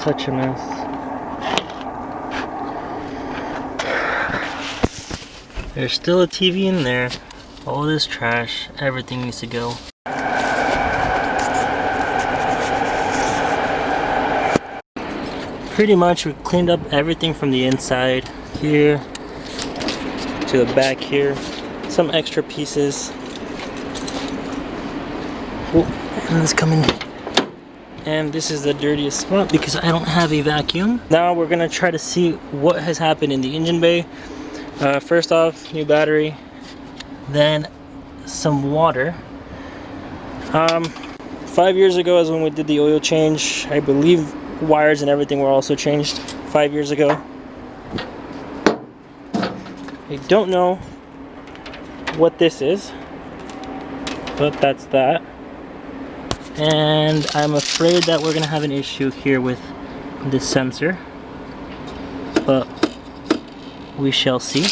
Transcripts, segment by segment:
Such a mess. There's still a TV in there. All this trash, everything needs to go. Pretty much we cleaned up everything from the inside here to the back here. Some extra pieces. Oh, and it's coming. And this is the dirtiest spot because I don't have a vacuum. Now we're gonna try to see what has happened in the engine bay. First off, new battery, then some water. 5 years ago is when we did the oil change. I believe wires and everything were also changed 5 years ago. I don't know what this is, but that's that. And I'm afraid that we're gonna have an issue here with this sensor, but we shall see.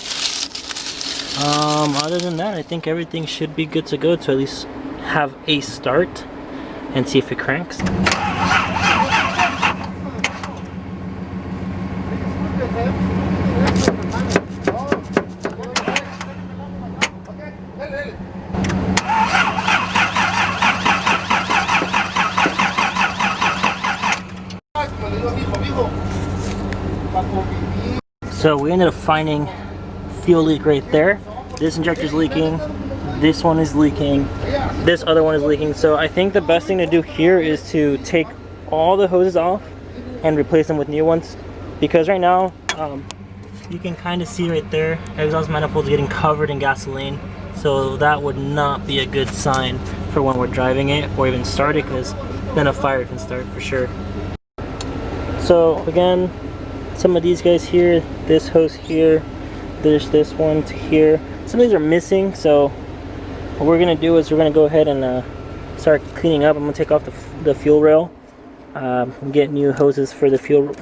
Other than that, I think everything should be good to go to at least have a start and see if it cranks. So we ended up finding fuel leak right there. This injector is leaking, this one is leaking, this other one is leaking. So I think the best thing to do here is to take all the hoses off and replace them with new ones, because right now you can kind of see right there, exhaust manifold is getting covered in gasoline. So that would not be a good sign for when we're driving it or even start it, because then a fire can start for sure. So again, some of these guys here, this hose here, there's this one to here. Some of these are missing, so what we're gonna do is we're gonna go ahead and start cleaning up. I'm gonna take off the fuel rail, get new hoses for the fuel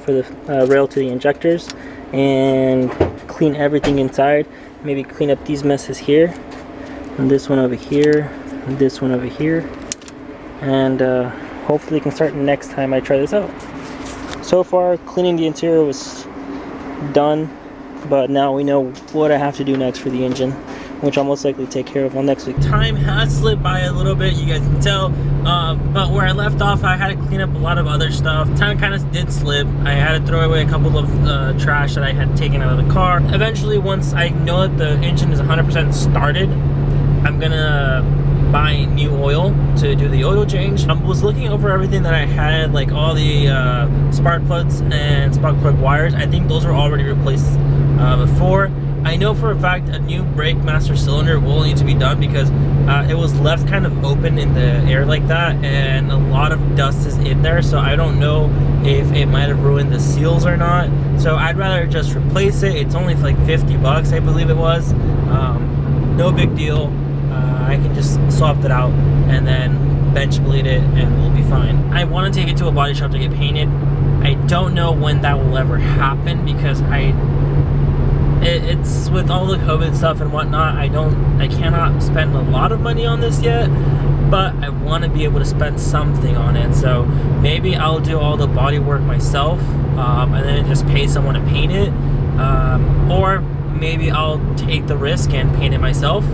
rail to the injectors, and clean everything inside. Maybe clean up these messes here, and this one over here, and this one over here, and hopefully we can start next time I try this out. So far, cleaning the interior was done, but now we know what I have to do next for the engine, which I'll most likely take care of on next week. Time has slipped by a little bit, you guys can tell, but where I left off, I had to clean up a lot of other stuff. Time kind of did slip. I had to throw away a couple of trash that I had taken out of the car. Eventually, once I know that the engine is 100% started, I'm gonna buy new oil to do the oil change. I was looking over everything that I had, like all the spark plugs and spark plug wires. I think those were already replaced before. I know for a fact a new brake master cylinder will need to be done, because it was left kind of open in the air like that, and a lot of dust is in there, so I don't know if it might have ruined the seals or not. So I'd rather just replace it. It's only like 50 bucks, I believe it was. No big deal. I can just swap it out and then bench bleed it and we'll be fine. I want to take it to a body shop to get painted. I don't know when that will ever happen, because it's with all the COVID stuff and whatnot, I cannot spend a lot of money on this yet, but I want to be able to spend something on it. So maybe I'll do all the body work myself, and then just pay someone to paint it, or maybe I'll take the risk and paint it myself.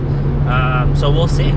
So we'll see.